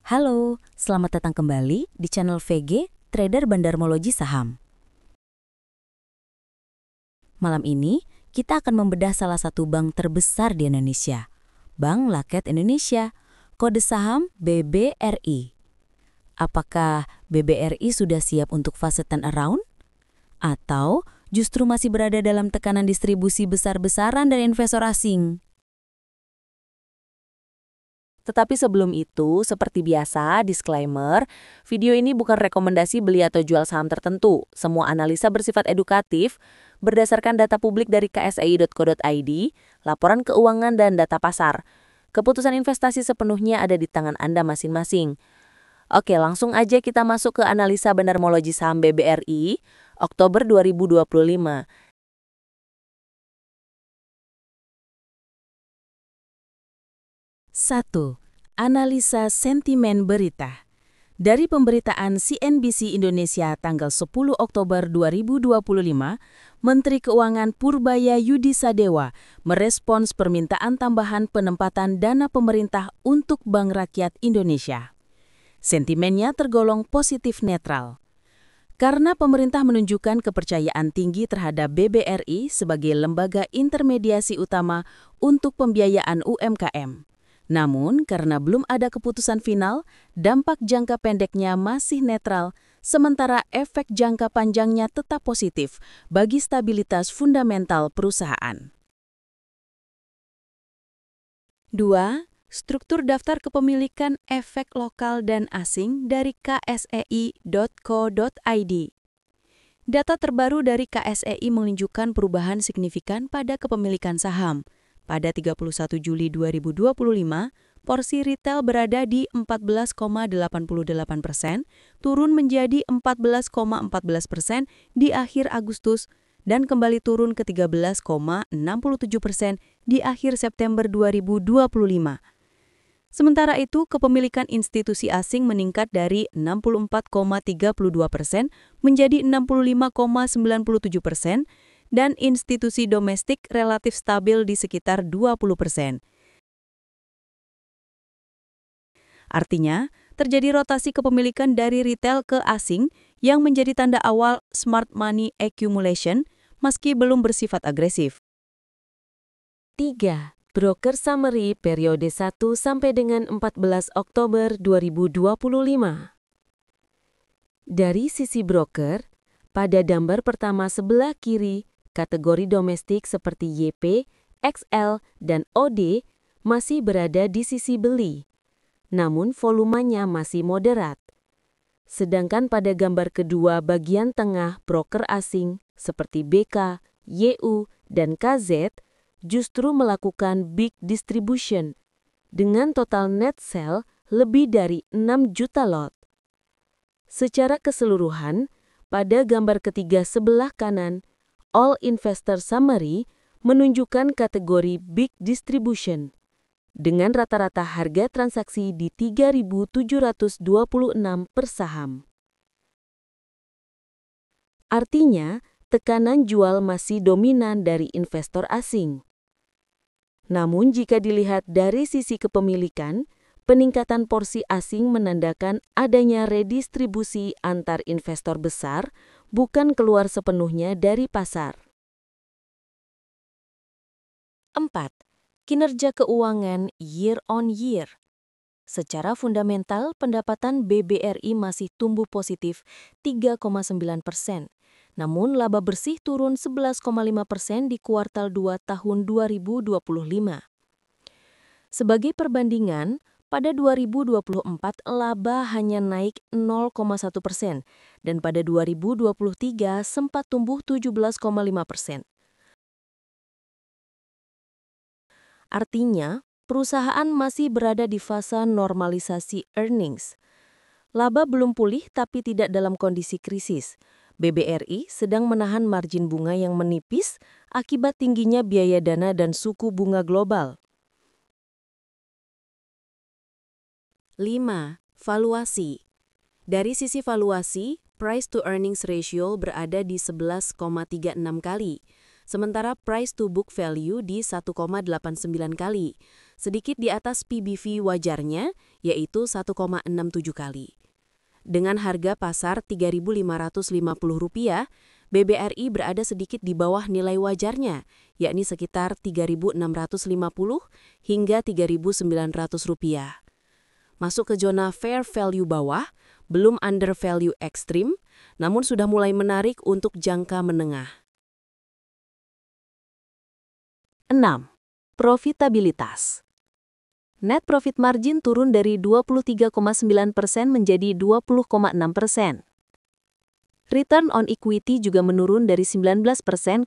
Halo, selamat datang kembali di channel VG Trader Bandarmologi Saham. Malam ini, kita akan membedah salah satu bank terbesar di Indonesia, Bank Rakyat Indonesia, kode saham BBRI. Apakah BBRI sudah siap untuk fase turnaround? Atau justru masih berada dalam tekanan distribusi besar-besaran dari investor asing? Tetapi sebelum itu, seperti biasa, disclaimer, video ini bukan rekomendasi beli atau jual saham tertentu. Semua analisa bersifat edukatif, berdasarkan data publik dari ksi.co.id, laporan keuangan dan data pasar. Keputusan investasi sepenuhnya ada di tangan Anda masing-masing. Oke, langsung aja kita masuk ke analisa bandarmologi saham BBRI, Oktober 2025. 1. Analisa sentimen berita. Dari pemberitaan CNBC Indonesia tanggal 10 Oktober 2025, Menteri Keuangan Purbaya Yudi Sadewa merespons permintaan tambahan penempatan dana pemerintah untuk Bank Rakyat Indonesia. Sentimennya tergolong positif netral. Karena pemerintah menunjukkan kepercayaan tinggi terhadap BBRI sebagai lembaga intermediasi utama untuk pembiayaan UMKM. Namun, karena belum ada keputusan final, dampak jangka pendeknya masih netral, sementara efek jangka panjangnya tetap positif bagi stabilitas fundamental perusahaan. 2. Struktur daftar kepemilikan efek lokal dan asing dari ksei.co.id. Data terbaru dari KSEI menunjukkan perubahan signifikan pada kepemilikan saham. Pada 31 Juli 2025, porsi retail berada di 14,88%, turun menjadi 14,14% di akhir Agustus, dan kembali turun ke 13,67% di akhir September 2025. Sementara itu, kepemilikan institusi asing meningkat dari 64,32% menjadi 65,97%, dan institusi domestik relatif stabil di sekitar 20%. Artinya, terjadi rotasi kepemilikan dari retail ke asing yang menjadi tanda awal smart money accumulation meski belum bersifat agresif. 3. Broker Summary periode 1 sampai dengan 14 Oktober 2025. Dari sisi broker, pada gambar pertama sebelah kiri, kategori domestik seperti YP, XL, dan OD masih berada di sisi beli, namun volumenya masih moderat. Sedangkan pada gambar kedua bagian tengah broker asing seperti BK, YU, dan KZ justru melakukan big distribution dengan total net sell lebih dari 6 juta lot. Secara keseluruhan, pada gambar ketiga sebelah kanan, All Investor Summary menunjukkan kategori Big Distribution dengan rata-rata harga transaksi di 3.726 per saham. Artinya, tekanan jual masih dominan dari investor asing. Namun jika dilihat dari sisi kepemilikan, peningkatan porsi asing menandakan adanya redistribusi antar investor besar, bukan keluar sepenuhnya dari pasar. 4. Kinerja keuangan year on year. Secara fundamental, pendapatan BBRI masih tumbuh positif 3,9%. Namun laba bersih turun 11,5% di kuartal 2 tahun 2025. Sebagai perbandingan, pada 2024 laba hanya naik 0,1% dan pada 2023 sempat tumbuh 17,5%. Artinya, perusahaan masih berada di fase normalisasi earnings. Laba belum pulih tapi tidak dalam kondisi krisis. BBRI sedang menahan margin bunga yang menipis akibat tingginya biaya dana dan suku bunga global. 5. Valuasi. Dari sisi valuasi, price to earnings ratio berada di 11,36 kali. sementara price to book value di 1,89 kali, sedikit di atas PBV wajarnya, yaitu 1,67 kali. Dengan harga pasar Rp3.550, BBRI berada sedikit di bawah nilai wajarnya, yakni sekitar Rp3.650 hingga Rp3.900. Masuk ke zona fair value bawah, belum under value ekstrim, namun sudah mulai menarik untuk jangka menengah. 6. Profitabilitas. Net profit margin turun dari 23,9% menjadi 20,6%. Return on equity juga menurun dari 19%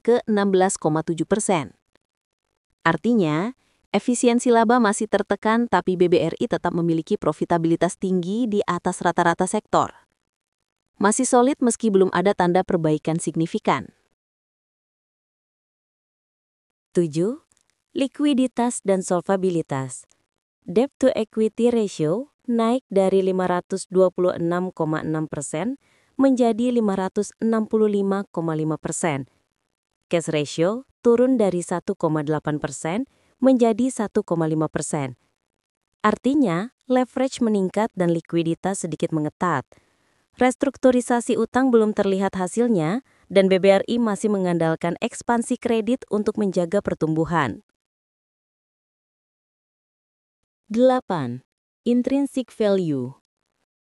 ke 16,7%. Artinya, efisiensi laba masih tertekan tapi BBRI tetap memiliki profitabilitas tinggi di atas rata-rata sektor. Masih solid meski belum ada tanda perbaikan signifikan. 7. Likuiditas dan solvabilitas. Debt to equity ratio naik dari 526,6% menjadi 565,5%. Cash ratio turun dari 1,8% menjadi 1,5%. Artinya, leverage meningkat dan likuiditas sedikit mengetat. Restrukturisasi utang belum terlihat hasilnya, dan BBRI masih mengandalkan ekspansi kredit untuk menjaga pertumbuhan. 8. Intrinsic value.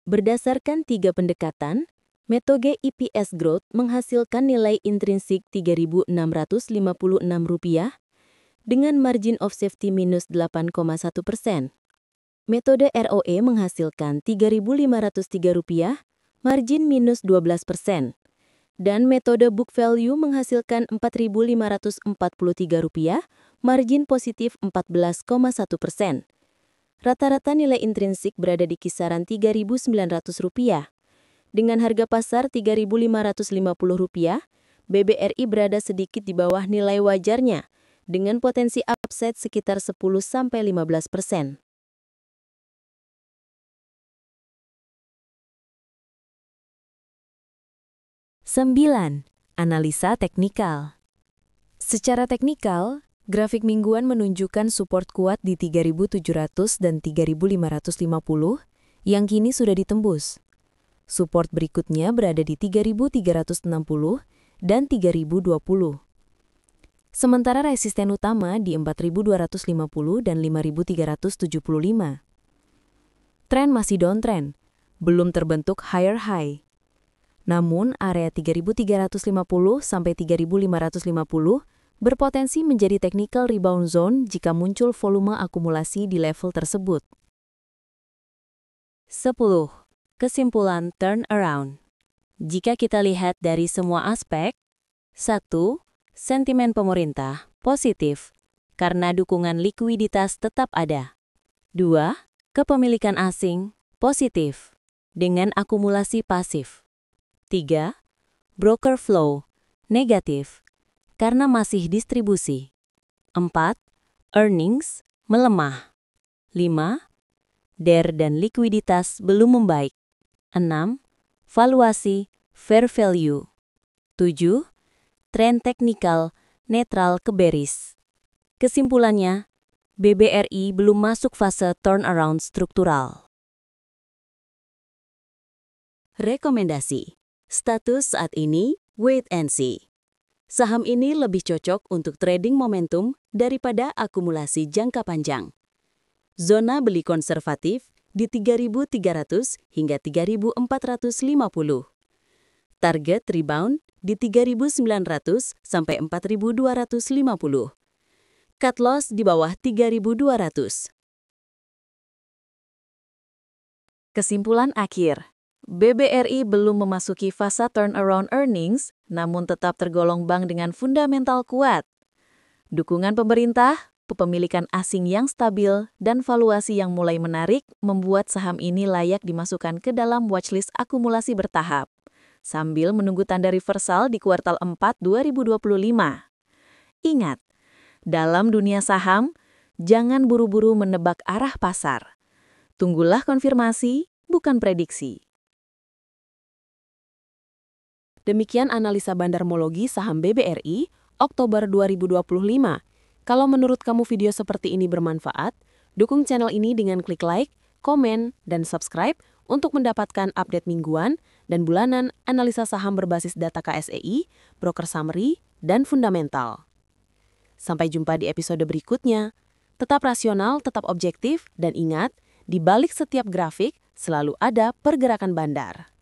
Berdasarkan 3 pendekatan, metode EPS growth menghasilkan nilai intrinsik Rp3.656 dengan margin of safety minus 8,1%. Metode ROE menghasilkan Rp3.503, margin minus 12%. Dan metode book value menghasilkan Rp4.543, margin positif 14,1%. Rata-rata nilai intrinsik berada di kisaran Rp3.900. Dengan harga pasar Rp3.550, BBRI berada sedikit di bawah nilai wajarnya, dengan potensi upside sekitar 10-15%. 9. Analisa teknikal. Secara teknikal, grafik mingguan menunjukkan support kuat di 3.700 dan 3.550 yang kini sudah ditembus. Support berikutnya berada di 3.360 dan 3.020. Sementara resisten utama di 4.250 dan 5.375. Tren masih downtrend, belum terbentuk higher high. Namun, area 3.350 sampai 3.550 berpotensi menjadi technical rebound zone jika muncul volume akumulasi di level tersebut. 10. Kesimpulan turnaround. Jika kita lihat dari semua aspek, 1. Sentimen pemerintah positif, karena dukungan likuiditas tetap ada. 2. Kepemilikan asing positif, dengan akumulasi pasif. 3. Broker flow negatif, karena masih distribusi. 4. Earnings melemah. 5. DER dan likuiditas belum membaik. 6. Valuasi fair value. 7. Tren teknikal netral ke bearish. Kesimpulannya, BBRI belum masuk fase turnaround struktural. Rekomendasi. Status saat ini, wait and see. Saham ini lebih cocok untuk trading momentum daripada akumulasi jangka panjang. Zona beli konservatif di 3.300 hingga 3.450. Target rebound di 3.900 sampai 4.250. Cut loss di bawah 3.200. Kesimpulan akhir. BBRI belum memasuki fase turnaround earnings, namun tetap tergolong bank dengan fundamental kuat. Dukungan pemerintah, kepemilikan asing yang stabil, dan valuasi yang mulai menarik membuat saham ini layak dimasukkan ke dalam watchlist akumulasi bertahap, sambil menunggu tanda reversal di kuartal 4 2025. Ingat, dalam dunia saham, jangan buru-buru menebak arah pasar. Tunggulah konfirmasi, bukan prediksi. Demikian analisa bandarmologi saham BBRI Oktober 2025. Kalau menurut kamu video seperti ini bermanfaat, dukung channel ini dengan klik like, komen, dan subscribe untuk mendapatkan update mingguan dan bulanan analisa saham berbasis data KSEI, broker summary, dan fundamental. Sampai jumpa di episode berikutnya. Tetap rasional, tetap objektif, dan ingat, di balik setiap grafik selalu ada pergerakan bandar.